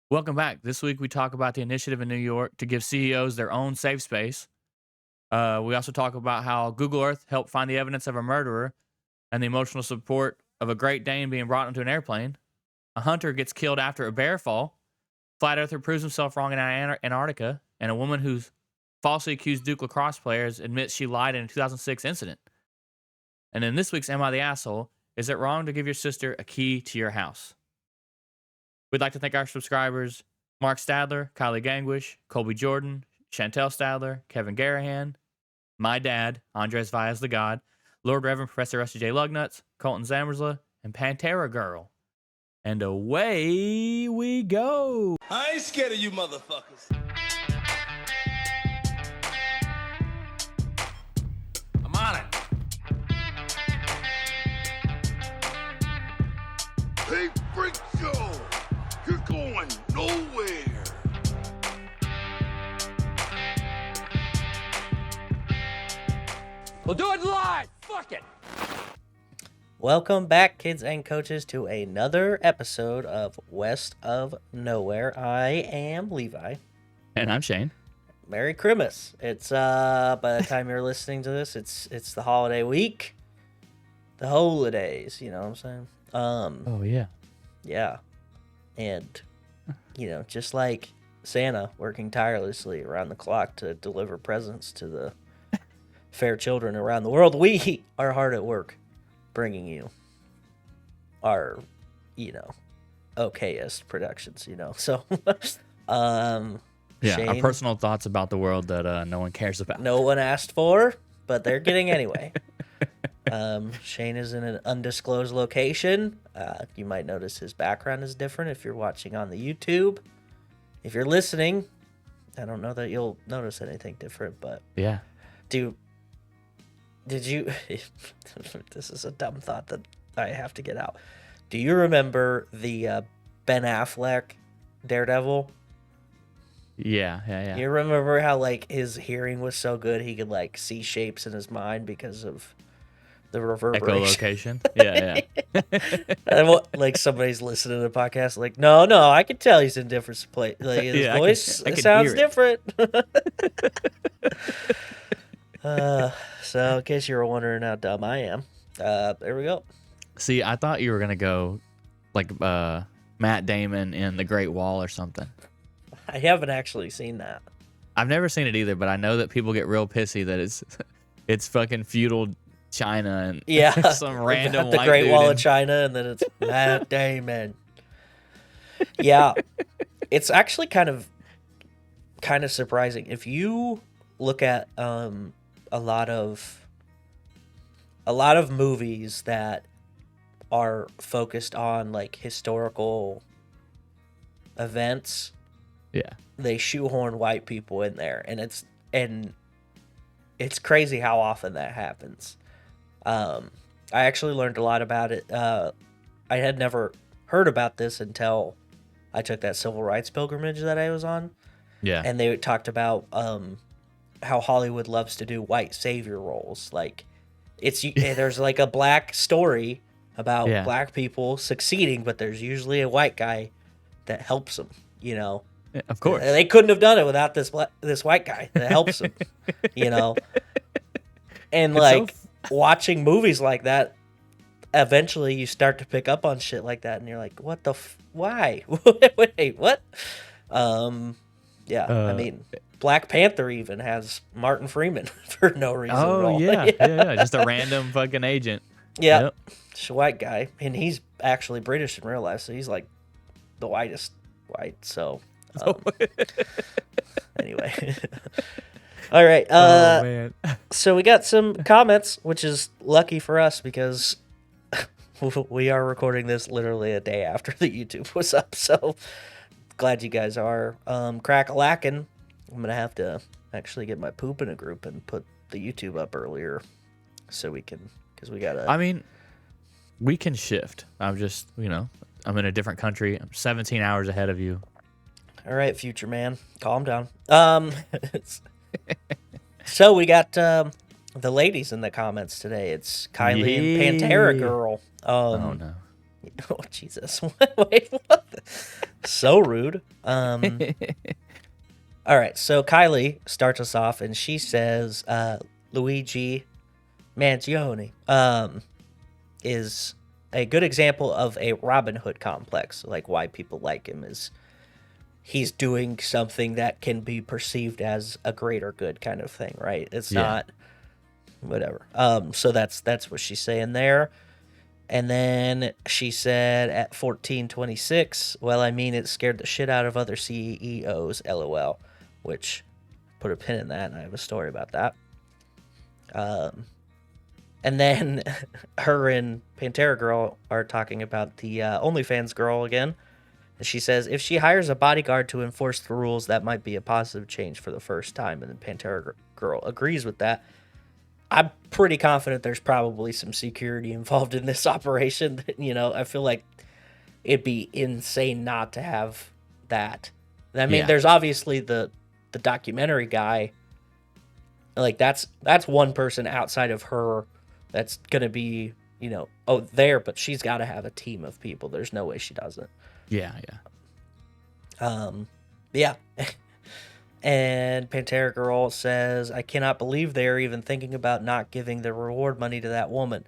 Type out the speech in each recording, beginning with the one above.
Welcome back. This week we talk about the initiative in New York to give CEOs their own safe space. We also talk about how Google Earth helped find the evidence of a murderer and the emotional support of a Great Dane being brought onto an airplane. A hunter gets killed after a bear fall. Flat Earther proves himself wrong in Antarctica. And a woman who's falsely accused Duke lacrosse players admits she lied in a 2006 incident. And in this week's Am I the Asshole? Is it wrong to give your sister a key to your house? We'd like to thank our subscribers, Mark Stadler, Kylie Gangwish, Colby Jordan, Chantel Stadler, Kevin Garahan, my dad, Andres Valles the God, Lord Reverend Professor Rusty J. Lugnuts, Colton Zammersla, and Pantera Girl. And away we go. I ain't scared of you motherfuckers. I'm on it. Hey, freak show! You're going nowhere! We'll do it live! Fuck it! Welcome back, kids and coaches, to another episode of West of Nowhere. I am Levi. And I'm Shane. Merry Christmas. It's by the time you're listening to this, it's the holiday week. The holidays, you know what I'm saying? Oh, yeah. Yeah. And, just like Santa working tirelessly around the clock to deliver presents to the fair children around the world, we are hard at work bringing you our, okayest productions, So, Yeah, Shane, our personal thoughts about the world that no one cares about. no one asked for, but they're getting anyway. Shane is in an undisclosed location. You might notice his background is different if you're watching on the YouTube. If you're listening, I don't know that you'll notice anything different, but Yeah. did you this is a dumb thought that I have to get out. Do you remember the Ben Affleck Daredevil? Yeah. You remember how his hearing was so good he could see shapes in his mind because of the reverberation? Echolocation. Yeah. And somebody's listening to the podcast, no, I can tell he's in different place. His Yeah, voice I can sounds hear it. different. So in case you were wondering how dumb I am, there we go. See, I thought you were going to go Matt Damon in The Great Wall or something. I haven't actually seen that. I've never seen it either, but I know that people get real pissy that it's fucking feudal China and Yeah, some random the white Great dude Wall in- of China, and then it's Matt Damon. Yeah, it's actually kind of surprising if you look at a lot of movies that are focused on historical events. Yeah. They shoehorn white people in there, and it's crazy how often that happens. I actually learned a lot about it. I had never heard about this until I took that civil rights pilgrimage that I was on. Yeah. And they talked about how Hollywood loves to do white savior roles. There's a black story about black people succeeding, but there's usually a white guy that helps them, Of course. They couldn't have done it without this white guy that helps them, And watching movies like that, eventually you start to pick up on shit like that, and you're like, what the why? Wait, what? I mean, Black Panther even has Martin Freeman for no reason at all. Yeah. Just a random fucking agent. Yeah. Yep. It's a white guy, and he's actually British in real life, so he's the whitest white. So anyway. All right. Oh man. So we got some comments, which is lucky for us because we are recording this literally a day after the YouTube was up. So glad you guys are crack-a-lackin'. I'm going to have to actually get my poop in a group and put the YouTube up earlier so we can, because we got to. I mean, we can shift. I'm just, I'm in a different country. I'm 17 hours ahead of you. All right, future man, calm down. So we got the ladies in the comments today. It's Kylie and Pantera Girl. Oh no. Oh Jesus! Wait, what? So rude. All right, so Kylie starts us off, and she says Luigi Mangione is a good example of a Robin Hood complex. Like, why people like him is he's doing something that can be perceived as a greater good kind of thing, right? It's not whatever. So that's what she's saying there. And then she said at 1426, well, I mean, it scared the shit out of other CEOs, LOL, which put a pin in that, and I have a story about that. And then her and Pantera Girl are talking about the OnlyFans girl again. And she says, if she hires a bodyguard to enforce the rules, that might be a positive change for the first time. And then Pantera Girl agrees with that. I'm pretty confident there's probably some security involved in this operation. You know, I feel like it'd be insane not to have that. I mean, there's obviously the documentary guy. Like, that's one person outside of her that's going to be, you know, there, but she's got to have a team of people. There's no way she doesn't. Yeah. Yeah. And Pantera Girl says, I cannot believe they're even thinking about not giving the reward money to that woman.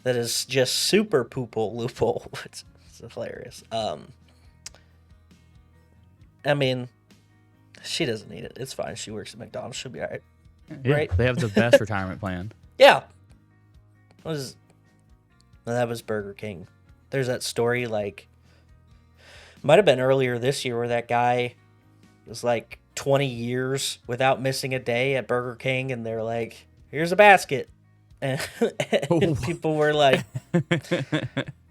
That is just super poople loophole. It's hilarious. I mean, she doesn't need it. It's fine. She works at McDonald's. She'll be all right. Yeah, Right? They have the best retirement plan. Yeah. That was Burger King. There's that story, like, might have been earlier this year where that guy was like 20 years without missing a day at Burger King, and they're like, here's a basket. And people were like,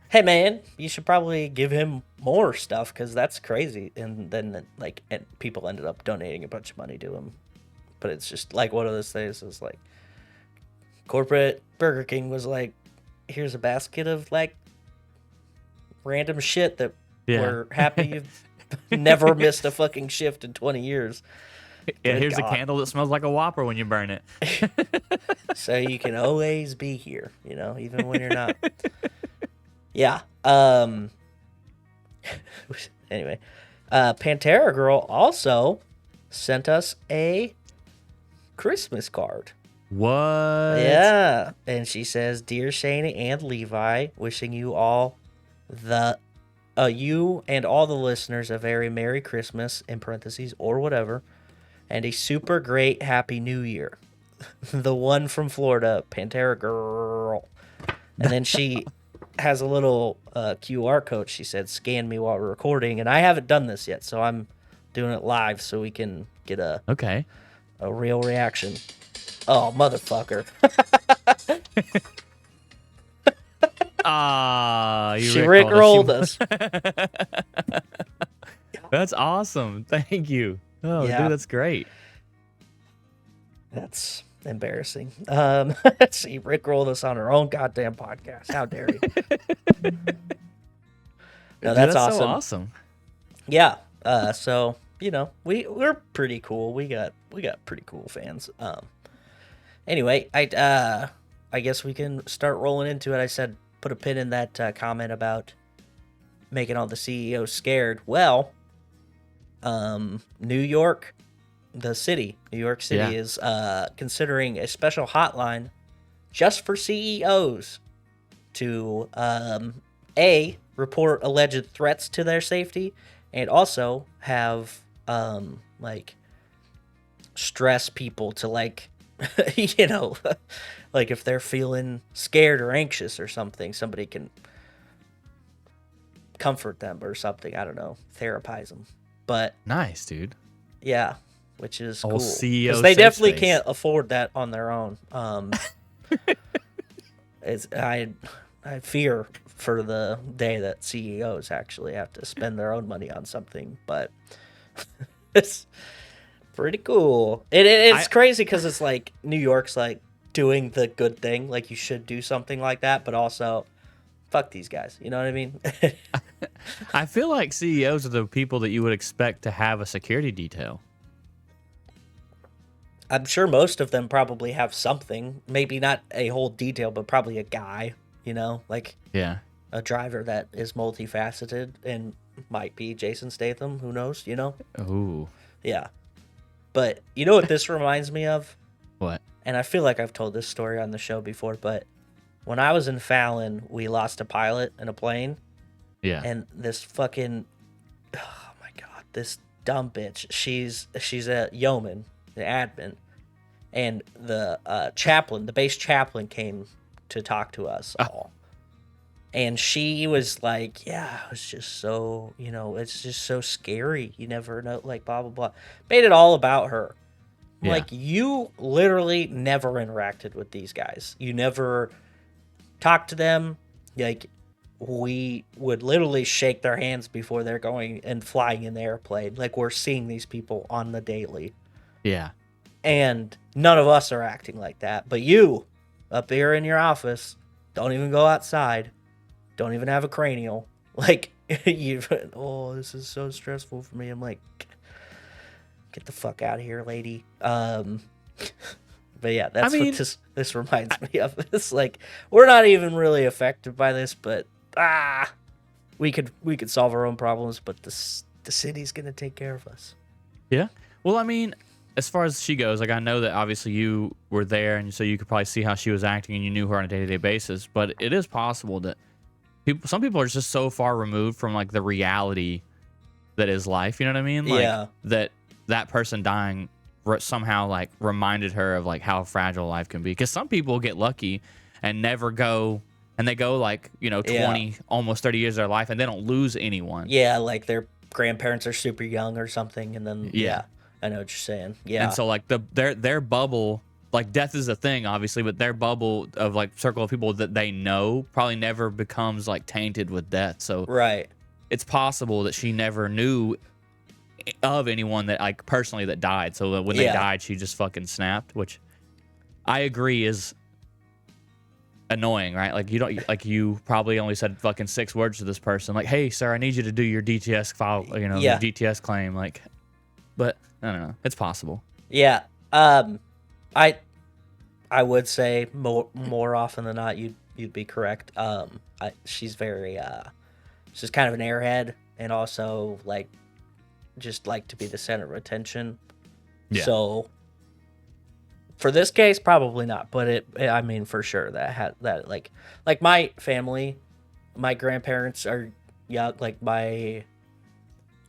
hey, man, you should probably give him more stuff because that's crazy. And then, like, people ended up donating a bunch of money to him. But it's just like one of those things is like, corporate Burger King was like, here's a basket of like random shit that we're happy you've never missed a fucking shift in 20 years. Yeah, here's a candle that smells like a Whopper when you burn it. So you can always be here, you know, even when you're not. Yeah. Anyway, Pantera Girl also sent us a Christmas card. What? Yeah. And she says, Dear Shane and Levi, wishing you all you and all the listeners a very Merry Christmas, in parentheses, or whatever, and a super great Happy New Year. The one from Florida, Pantera Girl. And then she has a little QR code. She said, scan me while we're recording. And I haven't done this yet, so I'm doing it live so we can get a real reaction. Oh, motherfucker. She rickrolled us. That's awesome. Thank you. Oh, Yeah. dude, that's great. That's embarrassing. She rickrolled us on her own goddamn podcast. How dare you? No, that's awesome. So awesome. Yeah. So, you know, we're pretty cool. We got pretty cool fans. Anyway, I guess we can start rolling into it. I said put a pin in that comment about making all the CEOs scared. Well, New York City is considering a special hotline just for CEOs to report alleged threats to their safety, and also have like stress people to like you know, like if they're feeling scared or anxious or something, somebody can comfort them or something. I don't know, therapize them. But nice, dude. Yeah, which is cool. CEO because they definitely space. can't afford that on their own. I fear for the day that CEOs actually have to spend their own money on something, but it's pretty cool. It's crazy because it's like New York's like doing the good thing, like you should do something like that, but also fuck these guys. You know what I mean? I feel like CEOs are the people that you would expect to have a security detail. I'm sure most of them probably have something, maybe not a whole detail, but probably a guy, you know, like a driver that is multifaceted and might be Jason Statham. Who knows? You know? Ooh. Yeah. But you know what this reminds me of? What? And I feel like I've told this story on the show before, but when I was in Fallon, we lost a pilot in a plane. Yeah. And this fucking, oh my God, this dumb bitch. She's a yeoman, the admin, and the chaplain, the base chaplain, came to talk to us all. And she was like, yeah, it was just so, it's just so scary. You never know, like, blah, blah, blah. Made it all about her. Yeah. Like, you literally never interacted with these guys. You never talked to them. Like, we would literally shake their hands before they're going and flying in the airplane. Like, we're seeing these people on the daily. Yeah. And none of us are acting like that. But you, up here in your office, don't even go outside. Don't even have a cranial. Like, this is so stressful for me. I'm like, get the fuck out of here, lady. But yeah, that's what this reminds me of. It's like, we're not even really affected by this, but we could solve our own problems, but the city's gonna take care of us. Yeah. Well, I mean, as far as she goes, like, I know that obviously you were there, and so you could probably see how she was acting, and you knew her on a day-to-day basis. But it is possible that some people are just so far removed from, like, the reality that is life. You know what I mean? Like, Yeah. That person dying somehow, like, reminded her of, like, how fragile life can be. Because some people get lucky and never go, and they go, like, 20, almost 30 years of their life, and they don't lose anyone. Yeah, like their grandparents are super young or something, and then Yeah. I know what you're saying. Yeah. And so, like, their bubble, like, death is a thing, obviously, but their bubble of, like, circle of people that they know probably never becomes, like, tainted with death. So Right. it's possible that she never knew of anyone that, like, personally that died. So that when they died, she just fucking snapped, which I agree is annoying, right? Like, you probably only said fucking 6 words to this person. Like, hey, sir, I need you to do your DTS file, your DTS claim. Like, but I don't know. It's possible. Yeah. I would say more often than not you'd be correct. She's very she's kind of an airhead, and also like just like to be the center of attention. Yeah. So for this case, probably not, but I mean, for sure that like my family, my grandparents are young. Like, my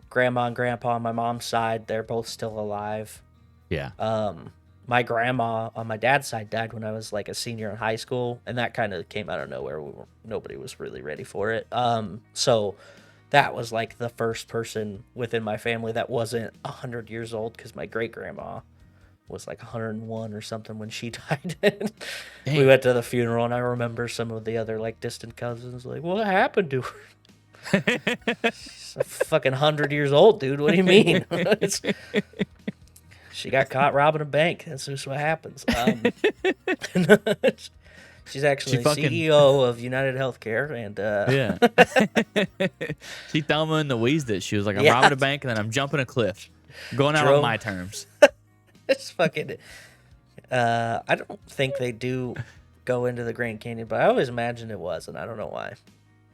grandma and grandpa on my mom's side, they're both still alive. Yeah. My grandma on my dad's side died when I was like a senior in high school, and that kind of came out of nowhere. Nobody was really ready for it. So that was like the first person within my family that wasn't 100 years old, because my great grandma was like 101 or something when she died. We went to the funeral, and I remember some of the other like distant cousins like, what happened to her? She's a fucking 100 years old, dude. What do you mean? She got caught robbing a bank. That's just what happens. She's actually CEO of United Healthcare, and She Thelma and Louised it. She was like, I'm robbing a bank, and then I'm jumping a cliff, going out on my terms. It's fucking. I don't think they do go into the Grand Canyon, but I always imagined it was, and I don't know why.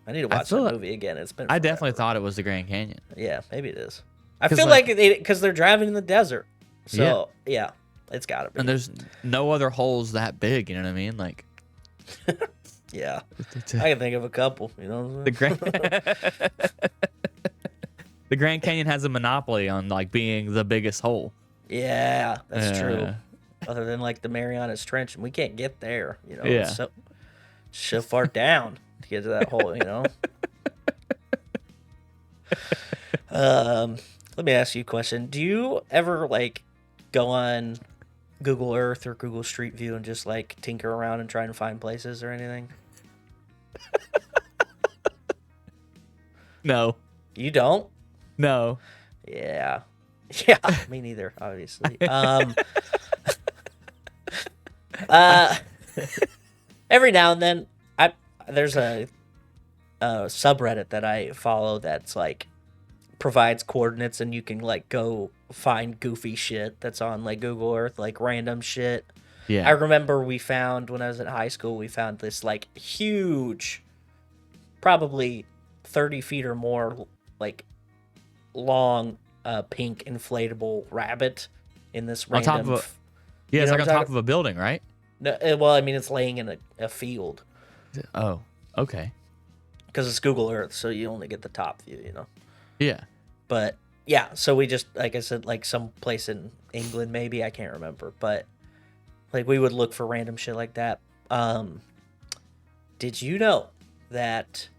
I need to watch that movie again. It's been. I definitely thought it was the Grand Canyon. Yeah, maybe it is. I feel like because they're driving in the desert. So yeah, it's gotta be. And there's no other holes that big. You know what I mean? Like. Yeah, I can think of a couple. You know, the Grand Canyon has a monopoly on like being the biggest hole. Yeah, that's true. Other than like the Marianas Trench, and we can't get there. You know, it's so far down to get to that hole. You know. Let me ask you a question. Do you ever like go on Google Earth or Google Street View and just like tinker around and try and find places or anything? No. You don't? No. Yeah, me neither, obviously. Every now and then, there's a subreddit that I follow that's like provides coordinates, and you can like go find goofy shit that's on like Google Earth, like random shit. Yeah. I remember we found, when I was in high school, we found this like huge, probably 30 feet or more like long pink inflatable rabbit in this On top random. of yeah, it's like on top of a building, right? No, well, I mean, it's laying in a field Oh, okay. because it's Google Earth, so you only get the top view, Yeah. But yeah, so we just, like I said, like some place in England, maybe, I can't remember, but like we would look for random shit like that. Did you know that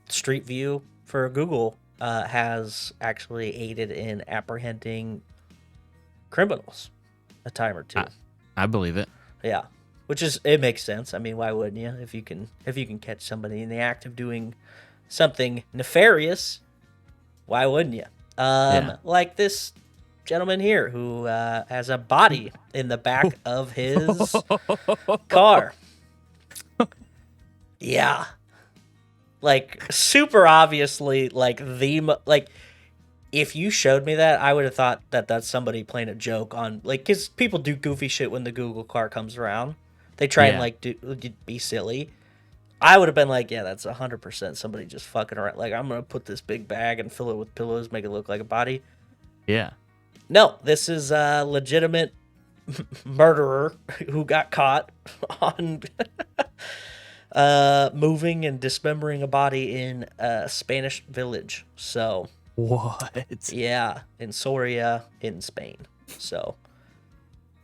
Street View for Google has actually aided in apprehending criminals a time or two? I believe it. Yeah, which is, it makes sense. I mean, why wouldn't you? If you can catch somebody in the act of doing something nefarious, why wouldn't you? Like this gentleman here who has a body in the back of his car. Yeah, like super obviously, like if you showed me that, I would have thought that that's somebody playing a joke on, like, because people do goofy shit when the Google car comes around. They try and like be silly. I would have been like, yeah, that's 100% somebody just fucking around. Like, I'm gonna put this big bag and fill it with pillows, make it look like a body. Yeah. No, this is a legitimate murderer who got caught on moving and dismembering a body in a Spanish village. So What? yeah, in Soria in Spain. So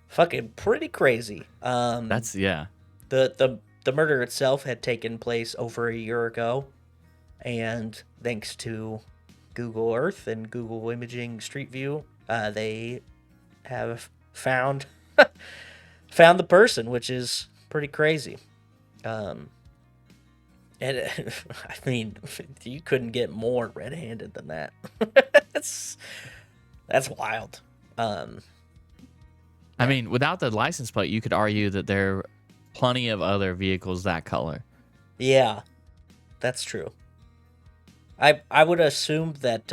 fucking pretty crazy. That's The murder itself had taken place over a year ago, and thanks to Google Earth and Google Imaging Street View, they have found the person, which is pretty crazy. And I mean, you couldn't get more red-handed than that. That's wild. I mean, without the license plate, you could argue that there are plenty of other vehicles that color. Yeah, that's true. I would assume that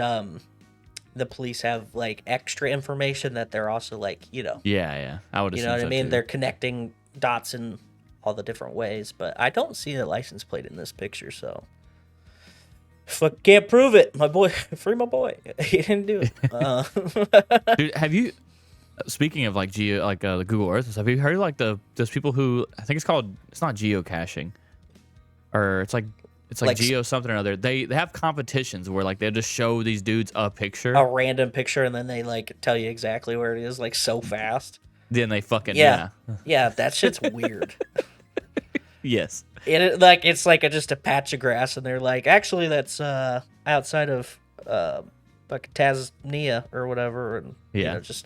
the police have like extra information that they're also like, Yeah. I would assume what I so, mean? too. They're connecting dots in all the different ways, but I don't see the license plate in this picture, so if I can't prove it, my boy, free my boy. He didn't do it. Dude, have you? Speaking of like the Google Earth and stuff, have you heard like those people who, I think it's not geocaching, or it's like geo something or other. They have competitions where like they'll just show these dudes a picture, A random picture, and then they like tell you exactly where it is, like so fast. then they fucking Yeah, that shit's weird. Yes. And it's like just a patch of grass, and they're like, actually, that's outside of like Tasmania or whatever, and just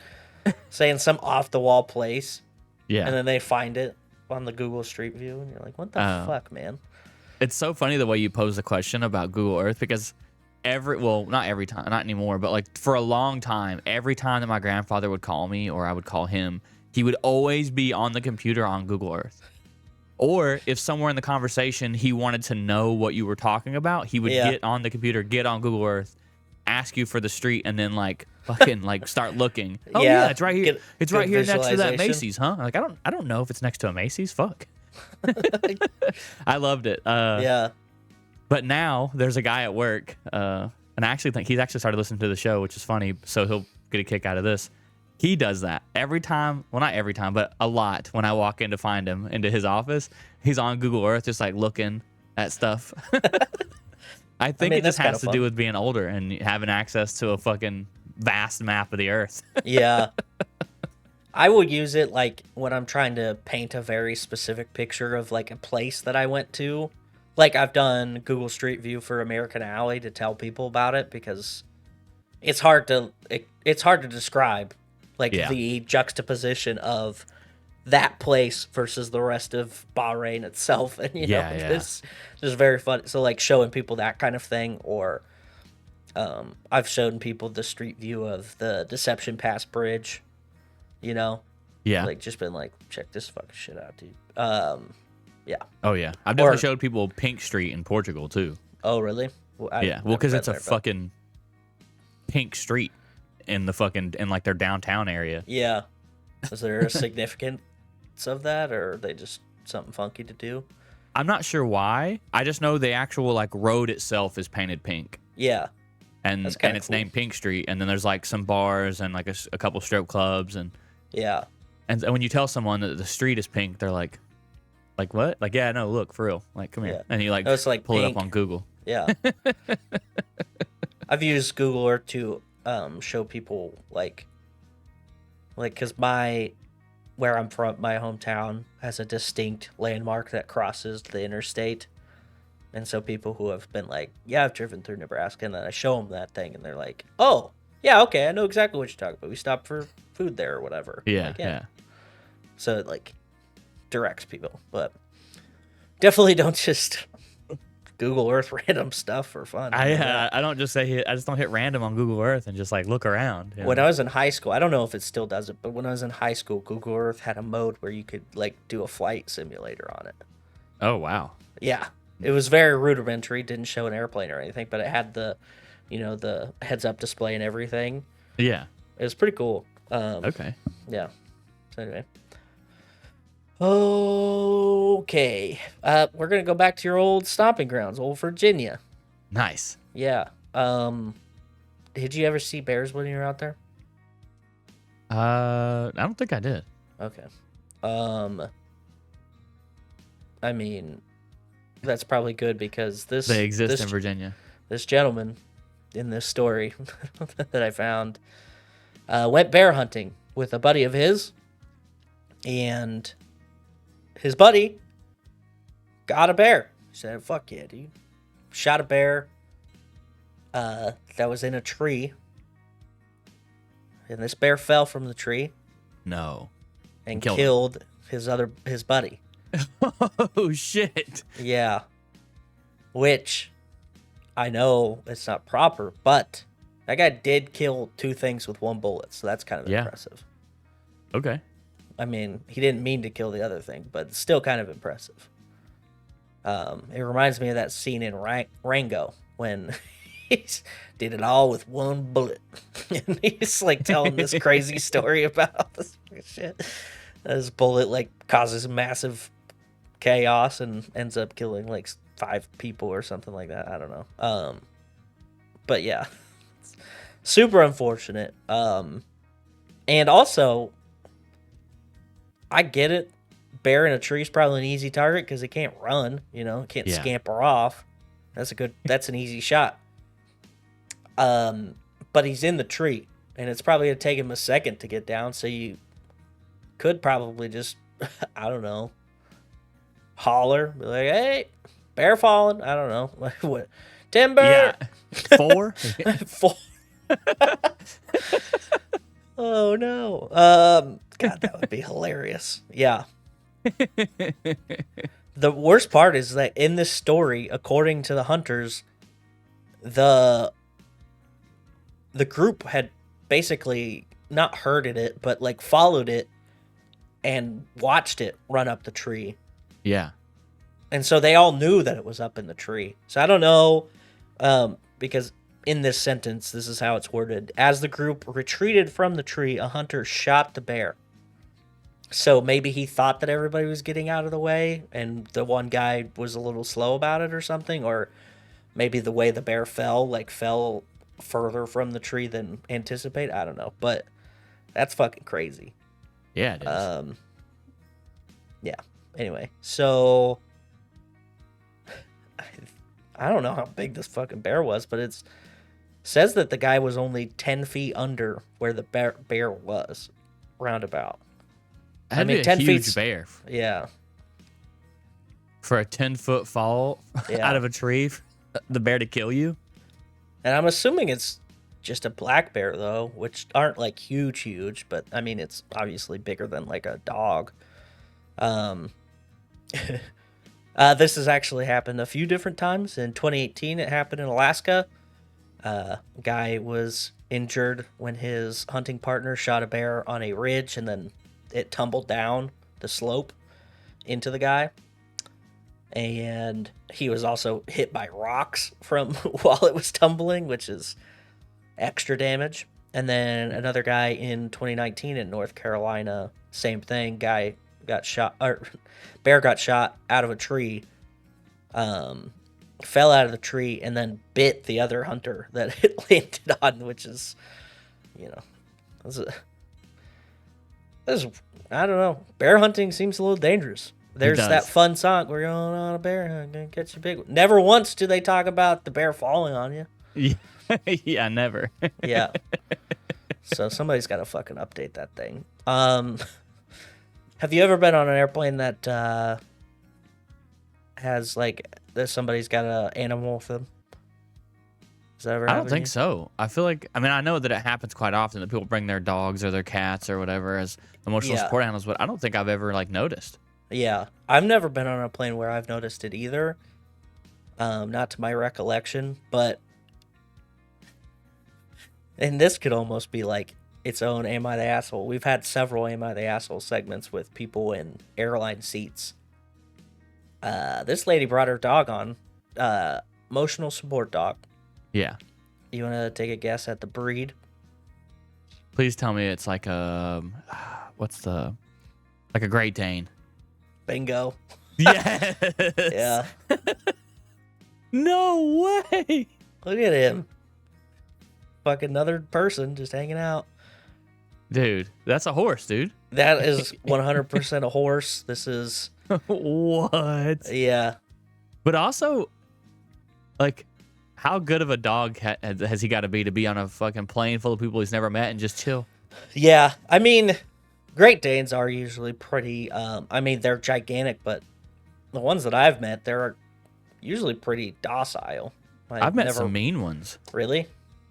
saying some off the wall place. Yeah. And then they find it on the Google Street View, and you're like, what the fuck, man? It's so funny the way you pose the question about Google Earth, because not every time, not anymore, but like for a long time, every time that my grandfather would call me or I would call him, he would always be on the computer on Google Earth. Or if somewhere in the conversation he wanted to know what you were talking about, he would get on the computer, get on Google Earth, ask you for the street, and then like fucking like start looking. Oh yeah, it's right here. It's right here next to that Macy's, huh? Like I don't know if it's next to a Macy's. Fuck. I loved it. Yeah. But now there's a guy at work, and I actually think he's actually started listening to the show, which is funny. So he'll get a kick out of this. He does that every time. Well, not every time, but a lot. When I walk in to find him into his office, he's on Google Earth, just like looking at stuff. I think it just has to do with being older and having access to a fucking vast map of the earth. Yeah. I will use it like when I'm trying to paint a very specific picture of like a place that I went to. Like I've done Google Street View for American Alley to tell people about it, because it's hard to describe like the juxtaposition of that place versus the rest of Bahrain itself, and it's just very fun. So like showing people that kind of thing, or I've shown people the street view of the Deception Pass Bridge, like just been like, check this fucking shit out, dude. Yeah. Oh yeah, I've definitely showed people Pink Street in Portugal too. Oh really? Well, because it's a fucking pink street in like their downtown area. Yeah. Is there a significance of that, or are they just something funky to do? I'm not sure why. I just know the actual like road itself is painted pink. Yeah. And That's kinda it's cool. named Pink Street, and then there's like some bars and like a couple strip clubs, and Yeah. when you tell someone that the street is pink, they're like what? Like, yeah, no, look, for real. Like, come Yeah. here. And you like No, it's like pull it pink. up on Google. Yeah. I've used Google Earth to show people like because where I'm from, my hometown has a distinct landmark that crosses the interstate. And so people who have been like, yeah, I've driven through Nebraska, and then I show them that thing, and they're like, oh, yeah, okay, I know exactly what you're talking about. We stopped for food there or whatever. I'm Yeah, like, yeah. So it like directs people, but definitely don't just Google Earth random stuff for fun. I don't just say I just don't hit random on Google Earth and just like look around. You When know? I was in high school, I don't know if it still does it, but when I was in high school, Google Earth had a mode where you could like do a flight simulator on it. Oh wow. Yeah. It was very rudimentary, didn't show an airplane or anything, but it had the heads up display and everything. Yeah. It was pretty cool. Okay. Yeah. So anyway. Okay. We're going to go back to your old stomping grounds, old Virginia. Nice. Yeah. Did you ever see bears when you were out there? I don't think I did. Okay. I mean, that's probably good because They exist in Virginia. This gentleman in this story that I found went bear hunting with a buddy of his, and his buddy got a bear. He said, fuck yeah, dude. Shot a bear that was in a tree, and this bear fell from the tree No. and Killed killed his buddy. Oh shit. Yeah. Which I know it's not proper, but that guy did kill two things with one bullet, so that's kind of impressive. Okay. I mean, he didn't mean to kill the other thing, but it's still kind of impressive. It reminds me of that scene in Rango when he did it all with one bullet. And he's like telling this crazy story about this shit. His bullet like causes massive chaos and ends up killing like 5 people or something like that. I don't know. But yeah, super unfortunate. And also, I get it. Bear in a tree is probably an easy target because it can't run. It can't scamper off. That's an easy shot. But he's in the tree, and it's probably gonna take him a second to get down. So you could probably just, I don't know, holler, be like, "Hey, bear falling." I don't know, like what, timber. Yeah. 4. 4. Oh no. God, that would be hilarious. Yeah. The worst part is that in this story, according to the hunters, the group had basically not herded it, but like followed it and watched it run up the tree. Yeah. And so they all knew that it was up in the tree. So I don't know, because in this sentence, this is how it's worded. As the group retreated from the tree, a hunter shot the bear. So maybe he thought that everybody was getting out of the way, and the one guy was a little slow about it or something, or maybe the way the bear fell further from the tree than anticipated. I don't know, but that's fucking crazy. Yeah, it is. Yeah. Anyway, so I don't know how big this fucking bear was, but it says that the guy was only 10 feet under where the bear was, roundabout. That'd be a 10 huge feet's- bear Yeah. for a 10-foot fall Yeah. out of a tree. The bear to kill you. And I'm assuming it's just a black bear, though, which aren't like huge, but I mean, it's obviously bigger than like a dog. This has actually happened a few different times. In 2018, it happened in Alaska. A guy was injured when his hunting partner shot a bear on a ridge, and then it tumbled down the slope into the guy. And he was also hit by rocks from while it was tumbling, which is extra damage. And then another guy in 2019 in North Carolina, same thing. Bear got shot out of a tree fell out of the tree and then bit the other hunter that it landed on, which is, you know, I don't know. Bear hunting seems a little dangerous. There's that fun song, we're going on a bear hunt, gonna catch a big one. Never once do they talk about the bear falling on you. Yeah, never. Yeah. So somebody's got to fucking update that thing. Have you ever been on an airplane that has like somebody's got an animal with them? Does that ever happen? I don't think so. I feel like, I mean, I know that it happens quite often that people bring their dogs or their cats or whatever as emotional support animals, but I don't think I've ever like noticed. Yeah, I've never been on a plane where I've noticed it either. Not to my recollection, but and this could almost be like its own Am I the Asshole? We've had several Am I the Asshole segments with people in airline seats. This lady brought her dog on, emotional support dog. Yeah. You want to take a guess at the breed? Please tell me it's like a Great Dane. Bingo. Yes. Yeah. No way. Look at him. Fucking another person just hanging out. Dude, that's a horse, dude. That is 100% a horse. This is... What? Yeah. But also, like, how good of a dog has he got to be on a fucking plane full of people he's never met and just chill? Yeah. I mean, Great Danes are usually pretty... I mean, they're gigantic, but the ones that I've met, they're usually pretty docile. I've met some mean ones. Really?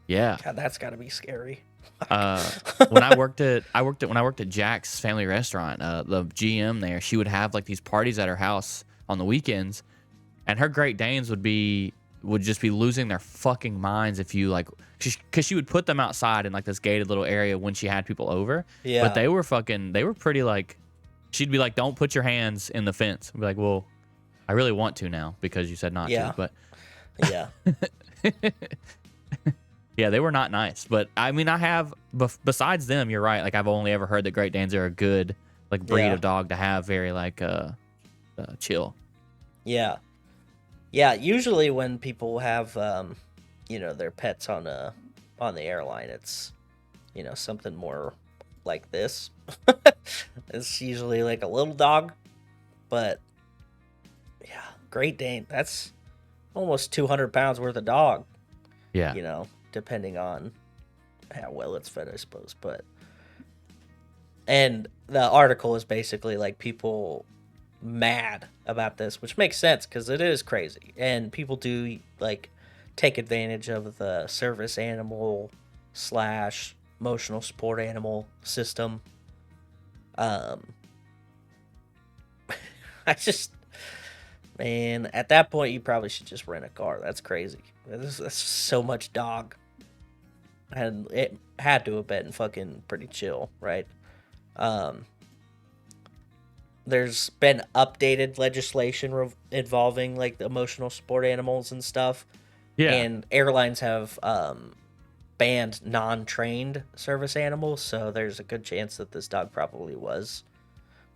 Yeah. God, that's got to be scary. When I worked at Jack's Family Restaurant, the GM there, she would have like these parties at her house on the weekends, and her Great Danes would just be losing their fucking minds if you like, because she would put them outside in like this gated little area when she had people over. Yeah. But they were pretty like, she'd be like, "Don't put your hands in the fence." I'd be like, "Well, I really want to now because you said not to." But yeah. yeah, they were not nice. But I mean, I have, besides them, you're right. Like, I've only ever heard that Great Danes are a good like breed of dog to have, very like chill. Yeah. Yeah, usually when people have their pets on the airline, it's something more like this. It's usually like a little dog, but yeah, Great Dane, that's almost 200 pounds worth of dog. Yeah. Depending on how well it's fed, I suppose. And the article is basically like people mad about this, which makes sense because it is crazy. And people do like take advantage of the service animal / emotional support animal system. I just, man, at that point, you probably should just rent a car. That's crazy. That's so much dog. And it had to have been fucking pretty chill, right? There's been updated legislation involving like the emotional support animals and stuff. Yeah. And airlines have banned non-trained service animals, so there's a good chance that this dog probably was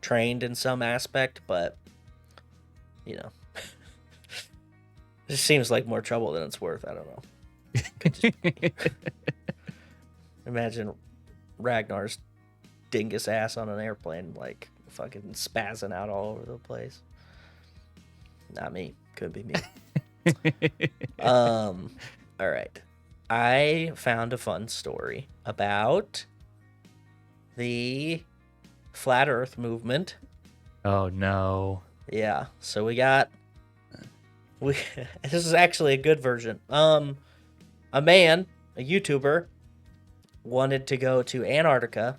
trained in some aspect, but it just seems like more trouble than it's worth. I don't know. Imagine Ragnar's dingus ass on an airplane, like fucking spazzing out all over the place. Not me. Could be me. All right. I found a fun story about the flat Earth movement. Oh no. Yeah. So this is actually a good version. A YouTuber, wanted to go to Antarctica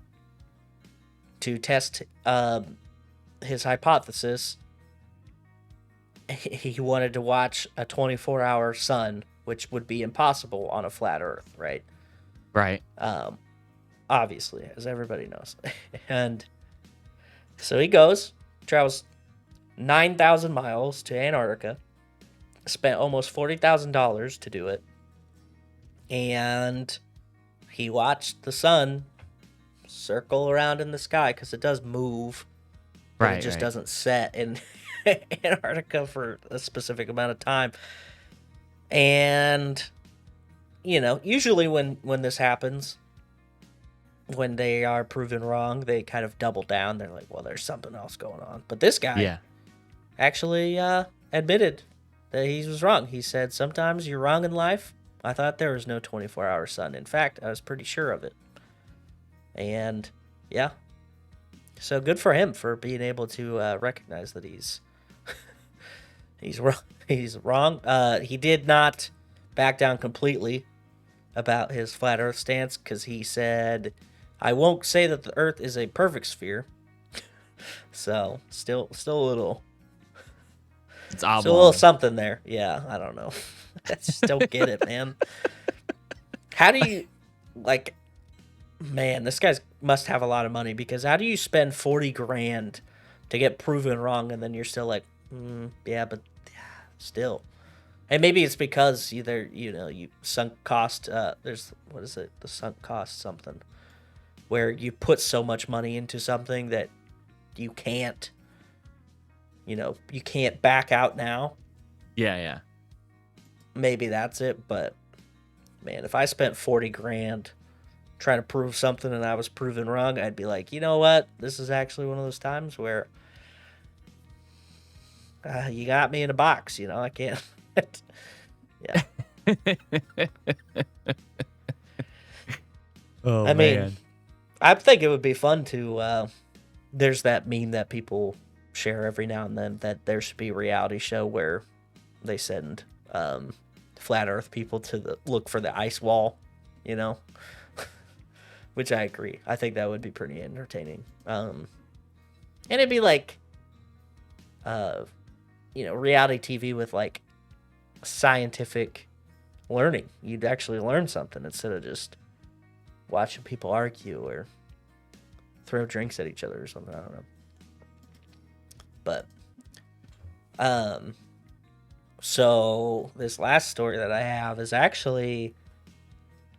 to test his hypothesis. He wanted to watch a 24-hour sun, which would be impossible on a flat Earth, right? Right. Obviously, as everybody knows. And so he travels 9,000 miles to Antarctica, spent almost $40,000 to do it, and he watched the sun circle around in the sky because it does move, but it just doesn't set. And Antarctica for a specific amount of time. And, usually when this happens, when they are proven wrong, they kind of double down. They're like, well, there's something else going on. But this guy actually admitted that he was wrong. He said, sometimes you're wrong in life. I thought there was no 24-hour sun. In fact, I was pretty sure of it. And, yeah. So good for him for being able to recognize that he's wrong. He's wrong. He did not back down completely about his flat Earth stance, because he said, "I won't say that the Earth is a perfect sphere." So still a little. It's a little something there. Yeah, I don't know. I just don't get it, man. How do you, man, this guy must have a lot of money, because how do you spend 40 grand to get proven wrong, and then you're still like, yeah, but still. And maybe it's because either, you sunk cost, there's, what is it? The sunk cost something, where you put so much money into something that you can't, you can't back out now. Yeah. Maybe that's it, but man, if I spent 40 grand trying to prove something and I was proven wrong, I'd be like, you know what? This is actually one of those times where you got me in a box, I can't. Yeah. Oh, I mean, I think it would be fun to, there's that meme that people share every now and then, that there should be a reality show where they send flat Earth people to look for the ice wall, which I agree. I think that would be pretty entertaining. And it'd be like, reality TV with like scientific learning. You'd actually learn something instead of just watching people argue or throw drinks at each other or something. I don't know. But, so this last story that I have is actually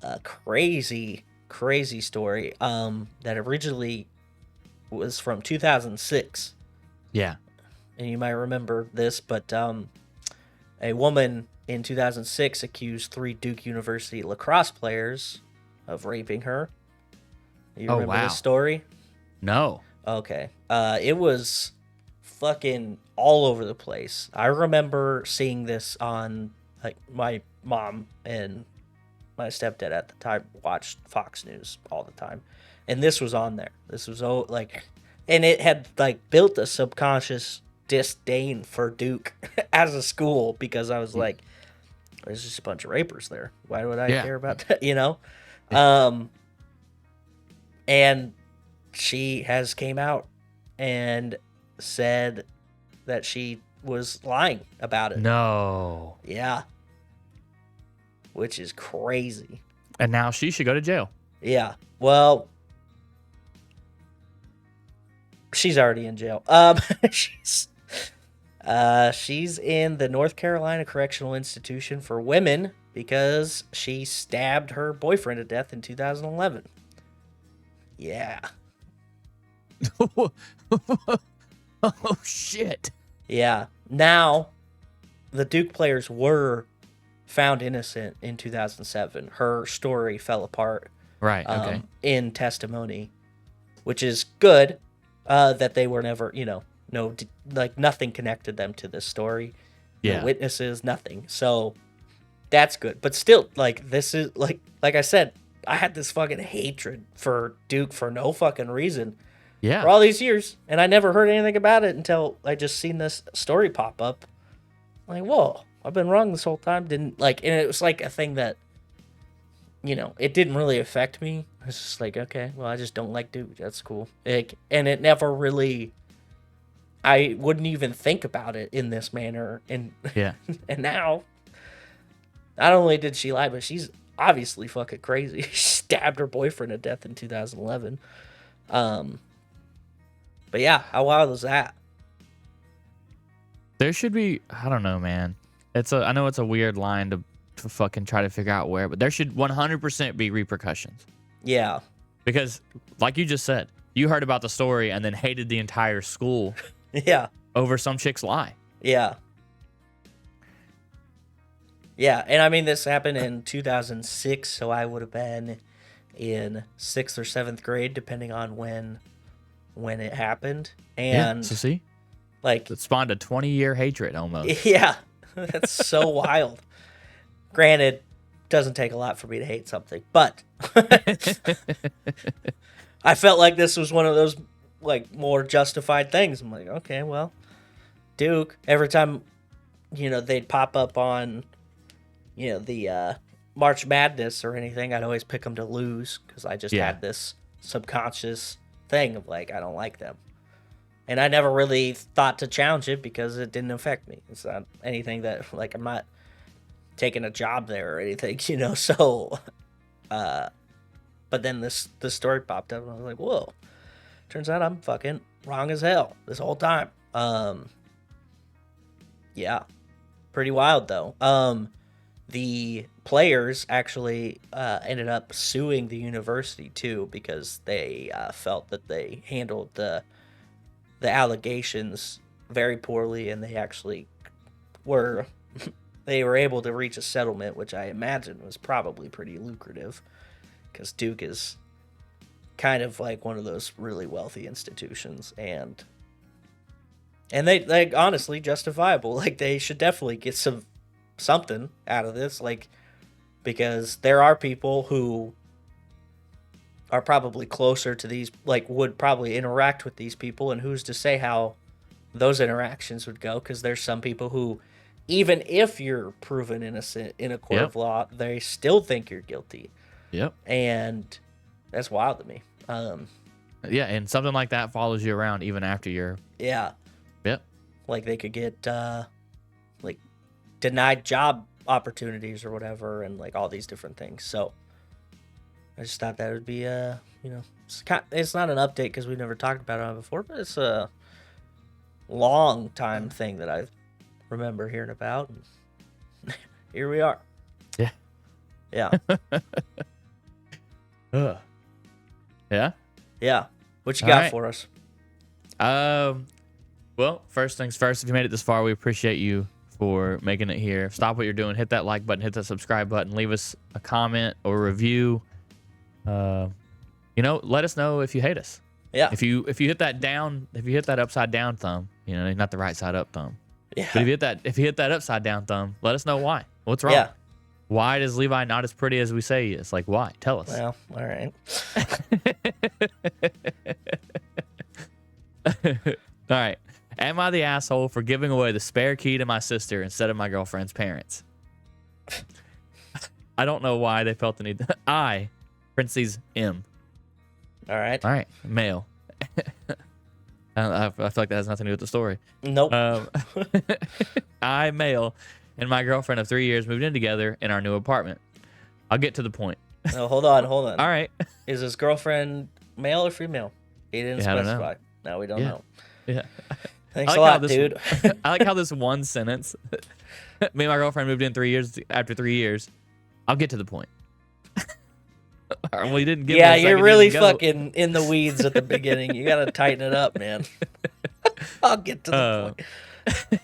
a crazy story, that originally was from 2006. Yeah. And you might remember this, but, a woman in 2006 accused 3 Duke University lacrosse players of raping her. You remember this story? No. Okay. It was fucking all over the place. I remember seeing this on, like, my mom and my stepdad at the time watched Fox News all the time, and this was on there. This was and it had like built a subconscious disdain for Duke as a school, because I was like, there's just a bunch of rapers there. Why would I care about that? And she has came out and said that she was lying about it. No. Yeah. Which is crazy. And now she should go to jail. Yeah. Well, she's already in jail. She's in the North Carolina Correctional Institution for Women because she stabbed her boyfriend to death in 2011. Yeah. Oh, shit. Yeah. Now, the Duke players were found innocent in 2007. Her story fell apart. Right, okay. In testimony, which is good, that they were never, nothing connected them to this story. Yeah. No witnesses, nothing. So that's good. But still, this is, like I said, I had this fucking hatred for Duke for no fucking reason. Yeah. For all these years, and I never heard anything about it until I just seen this story pop up. Like, whoa, I've been wrong this whole time. And it was like a thing that, it didn't really affect me. I was just like, okay, well, I just don't like Duke. That's cool. And it never really, I wouldn't even think about it in this manner. And yeah. And now, not only did she lie, but she's obviously fucking crazy. She stabbed her boyfriend to death in 2011. But yeah, how wild was that? There should be, I don't know, man. I know it's a weird line to fucking try to figure out where, but there should 100% be repercussions. Yeah. Because, like you just said, you heard about the story and then hated the entire school. Yeah. over some chick's lie. Yeah. Yeah, and I mean, this happened in 2006, so I would have been in 6th or 7th grade, depending on when it happened. And so see, like, it spawned a 20-year hatred almost. yeah, that's so wild. Granted, doesn't take a lot for me to hate something, but I felt like this was one of those like more justified things. I'm like, okay, well, Duke, every time, they'd pop up on, the March Madness or anything, I'd always pick them to lose because I just had this subconscious thing of like, I don't like them. And I never really thought to challenge it because it didn't affect me. It's not anything that, like, I'm not taking a job there or anything, so, but then this story popped up and I was like, whoa, turns out I'm fucking wrong as hell this whole time. Yeah, pretty wild though. The players actually ended up suing the university too because they felt that they handled the allegations very poorly, and they actually were able to reach a settlement, which I imagine was probably pretty lucrative because Duke is kind of like one of those really wealthy institutions, and they honestly justifiable. Like, they should definitely get something out of this, like, because there are people who are probably closer to these, like, would probably interact with these people, and who's to say how those interactions would go, because there's some people who, even if you're proven innocent in a court of law, they still think you're guilty. Yep. And that's wild to me. Yeah, and something like that follows you around even after you're... Yeah. Yep. Like, they could get, like, denied job opportunities or whatever, and, like, all these different things. So I just thought that would be, it's not an update because we've never talked about it before, but it's a long time thing that I remember hearing about. And here we are. Yeah. Yeah. Yeah? Yeah. What you got right. for us? Well, first things first, if you made it this far, we appreciate you for making it here. Stop what you're doing, hit that like button, hit that subscribe button, leave us a comment or review. Let us know if you hate us. Yeah. If you hit that upside down thumb, not the right side up thumb. Yeah. But if you hit that upside down thumb, let us know why. What's wrong? Yeah. Why is Levi not as pretty as we say he is? Like, why? Tell us. Well, all right. All right. Am I the asshole for giving away the spare key to my sister instead of my girlfriend's parents? I don't know why they felt the need. I, parentheses M. All right. All right. Male. I feel like that has nothing to do with the story. Nope. I, male, and my girlfriend of 3 years moved in together in our new apartment. I'll get to the point. No, hold on. All right. Is his girlfriend male or female? He didn't I don't specify. know. No, we don't know. Yeah. Thanks a lot, dude. I like how this one sentence, me and my girlfriend moved in 3 years, after 3 years. I'll get to the point. Well, you didn't give me a second you're really to go. fucking in the weeds at the beginning. You got to tighten it up, man. I'll get to the point.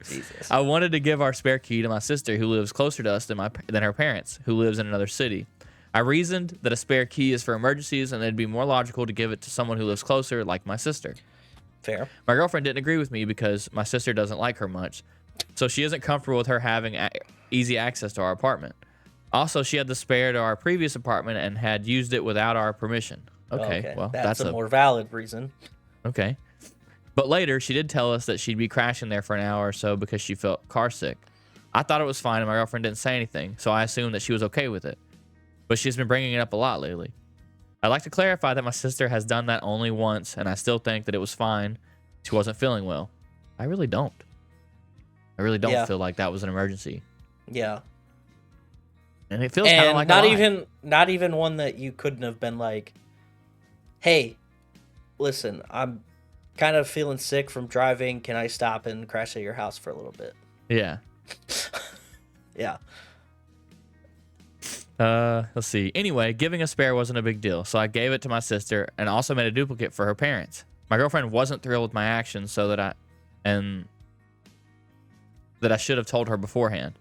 Jesus. I wanted to give our spare key to my sister who lives closer to us than her parents, who lives in another city. I reasoned that a spare key is for emergencies and it'd be more logical to give it to someone who lives closer, like my sister. Fair. My girlfriend didn't agree with me because my sister doesn't like her much, so she isn't comfortable with her having easy access to our apartment. Also, she had the spare to our previous apartment and had used it without our permission. Okay. Well, that's a more valid reason. Okay. But later, she did tell us that she'd be crashing there for an hour or so because she felt car sick. I thought it was fine, and my girlfriend didn't say anything, so I assumed that she was okay with it. But she's been bringing it up a lot lately. I'd like to clarify that my sister has done that only once, and I still think that it was fine. She wasn't feeling well. I really don't. I really don't feel like that was an emergency. Yeah. And it feels kind of like not even one that you couldn't have been like, hey, listen, I'm kind of feeling sick from driving. Can I stop and crash at your house for a little bit? Yeah. Yeah. Let's see. Anyway, giving a spare wasn't a big deal, so I gave it to my sister and also made a duplicate for her parents. My girlfriend wasn't thrilled with my actions, so and that I should have told her beforehand.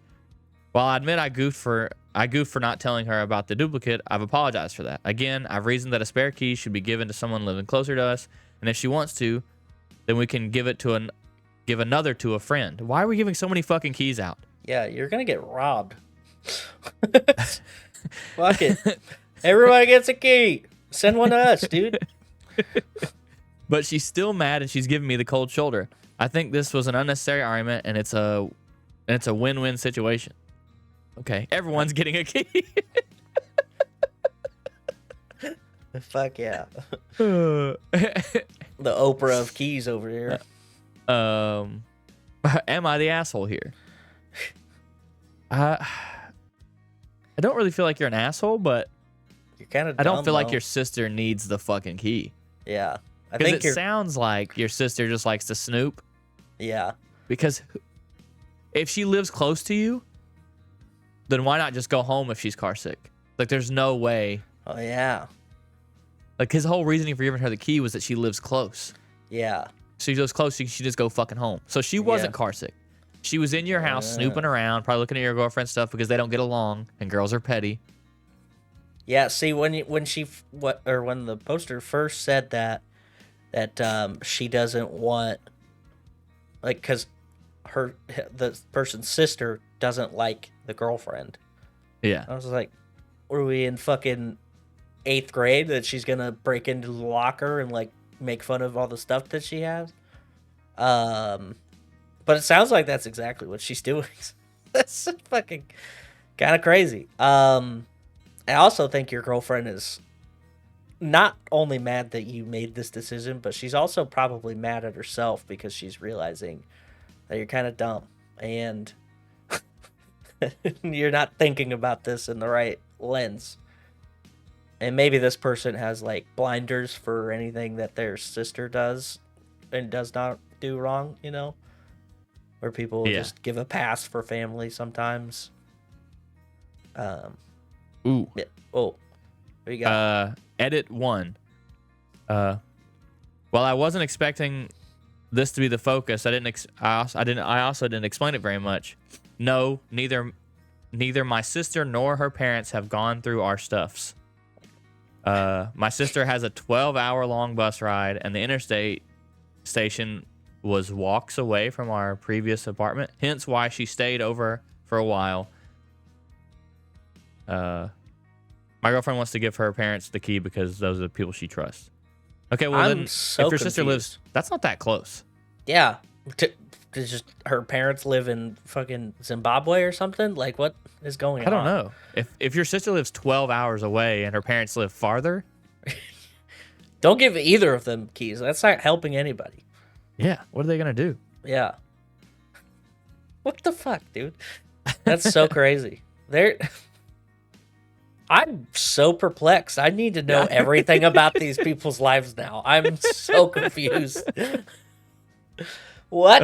While I admit I goofed for not telling her about the duplicate, I've apologized for that. Again, I've reasoned that a spare key should be given to someone living closer to us, and if she wants to, then we can give another to a friend. Why are we giving so many fucking keys out? Yeah, you're gonna get robbed. Fuck it. Everybody gets a key. Send one to us, dude. But she's still mad and she's giving me the cold shoulder. I think this was an unnecessary argument, and it's a win-win situation. Okay, everyone's getting a key. Fuck yeah. The Oprah of keys over here. Am I the asshole here? I don't really feel like you're an asshole, but You're kind of. I don't feel like your sister needs the fucking key. Yeah, I Because think it sounds like your sister just likes to snoop. Yeah. Because if she lives close to you, then why not just go home if she's car sick? Like, there's no way. Oh yeah. Like, his whole reasoning for giving her the key was that she lives close. Yeah. So she lives close, she should just go fucking home. So she wasn't car sick. She was in your house snooping around, probably looking at your girlfriend's stuff because they don't get along and girls are petty. Yeah. See, when the poster first said that she doesn't want, like, because the person's sister doesn't like the girlfriend. Yeah. I was like, were we in fucking 8th grade that she's gonna break into the locker and like make fun of all the stuff that she has? But it sounds like that's exactly what she's doing. That's fucking kind of crazy. I also think your girlfriend is not only mad that you made this decision, but she's also probably mad at herself because she's realizing that you're kind of dumb and you're not thinking about this in the right lens. And maybe this person has like blinders for anything that their sister does and does not do wrong, you know? Where people just give a pass for family sometimes. Ooh. Yeah. Oh, what you got? Edit 1. While I wasn't expecting this to be the focus, I also didn't explain it very much. No, neither my sister nor her parents have gone through our stuffs. My sister has a 12-hour-long bus ride, and the interstate station was walks away from our previous apartment, hence why she stayed over for a while. My girlfriend wants to give her parents the key because those are the people she trusts. Okay, well then, if your sister lives, that's not that close. Yeah. Does just her parents live in fucking Zimbabwe or something? Like, what is going on? I don't know. If your sister lives 12 hours away and her parents live farther, don't give either of them keys. That's not helping anybody. Yeah, what are they gonna do? Yeah. What the fuck, dude? That's so crazy. I'm so perplexed. I need to know everything about these people's lives now. I'm so confused. What?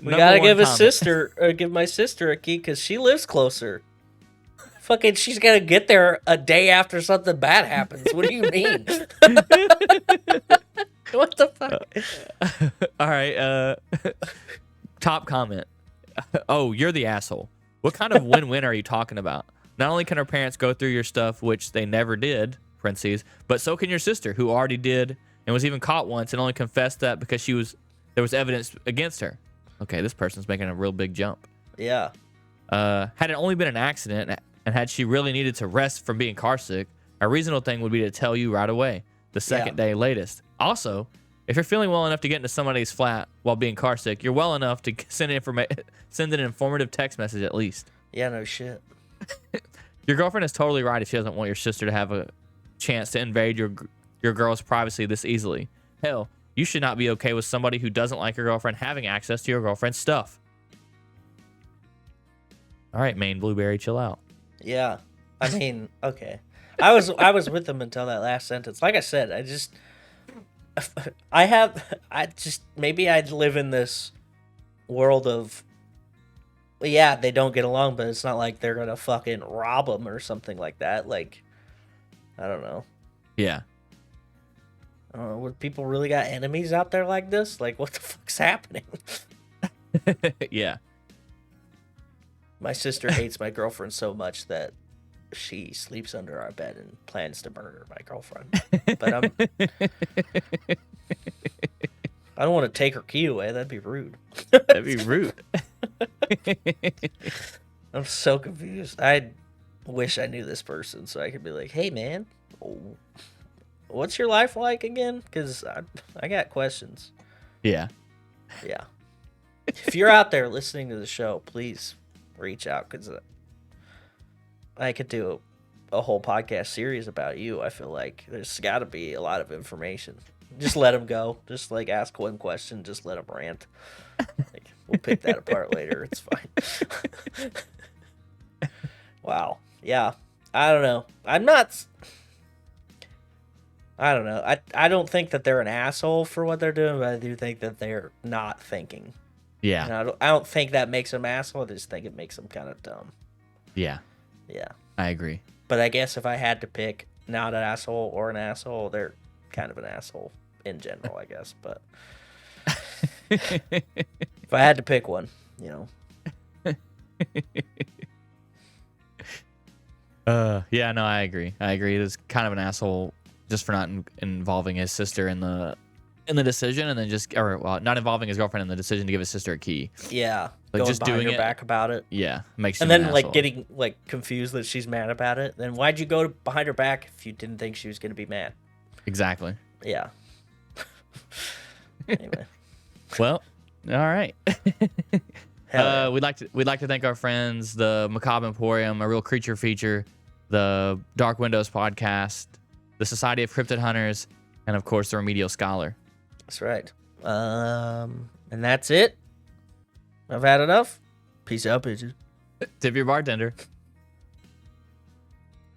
We gotta give give my sister a key because she lives closer. Fucking, she's gonna get there a day after something bad happens. What do you mean? What the fuck? All right. Top comment. Oh, you're the asshole. What kind of win-win are you talking about? Not only can her parents go through your stuff, which they never did, parentheses, but so can your sister, who already did and was even caught once and only confessed that because there was evidence against her. Okay, this person's making a real big jump. Yeah. Had it only been an accident and had she really needed to rest from being car sick, a reasonable thing would be to tell you right away, the second day latest. Also, if you're feeling well enough to get into somebody's flat while being car sick, you're well enough to send an informative text message at least. Yeah, no shit. Your girlfriend is totally right if she doesn't want your sister to have a chance to invade your girl's privacy this easily. Hell, you should not be okay with somebody who doesn't like your girlfriend having access to your girlfriend's stuff. All right, Maine Blueberry, chill out. Yeah. I mean, okay. I was with them until that last sentence. Like I said, maybe I live in this world of, well, yeah, they don't get along, but it's not like they're gonna fucking rob them or something like that. Like, I don't know. Yeah. Would people really got enemies out there like this? Like, what the fuck's happening? Yeah. My sister hates my girlfriend so much that she sleeps under our bed and plans to murder my girlfriend. But I don't want to take her key away. That'd be rude. That'd be rude. I'm so confused. I wish I knew this person so I could be like, hey, man, what's your life like again? Because I got questions. Yeah. Yeah. If you're out there listening to the show, please reach out, because I could do a whole podcast series about you. I feel like there's got to be a lot of information. Just let them go. Just like ask one question. Just let them rant. Like, we'll pick that apart later. It's fine. Wow. Yeah. I don't know. I don't know. I don't think that they're an asshole for what they're doing, but I do think that they're not thinking. Yeah. And I don't think that makes them asshole. I just think it makes them kind of dumb. Yeah. Yeah. I agree. But I guess if I had to pick not an asshole or an asshole, they're kind of an asshole in general, I guess. But if I had to pick one, you know. Yeah, no, I agree. It is kind of an asshole just for not involving his sister in the decision, and then not involving his girlfriend in the decision to give his sister a key. Yeah. Like, Going just behind doing her it back about it. Yeah, makes And him then an like asshole. getting like confused that she's mad about it. Then why'd you go behind her back if you didn't think she was going to be mad? Exactly. Yeah. Anyway. Well, all right. Hell yeah. We'd like to thank our friends, the Macabre Emporium, A Real Creature Feature, the Dark Windows Podcast, the Society of Cryptid Hunters, and of course the Remedial Scholar. That's right. And that's it. I've had enough. Peace out, bitches. Tip your bartender.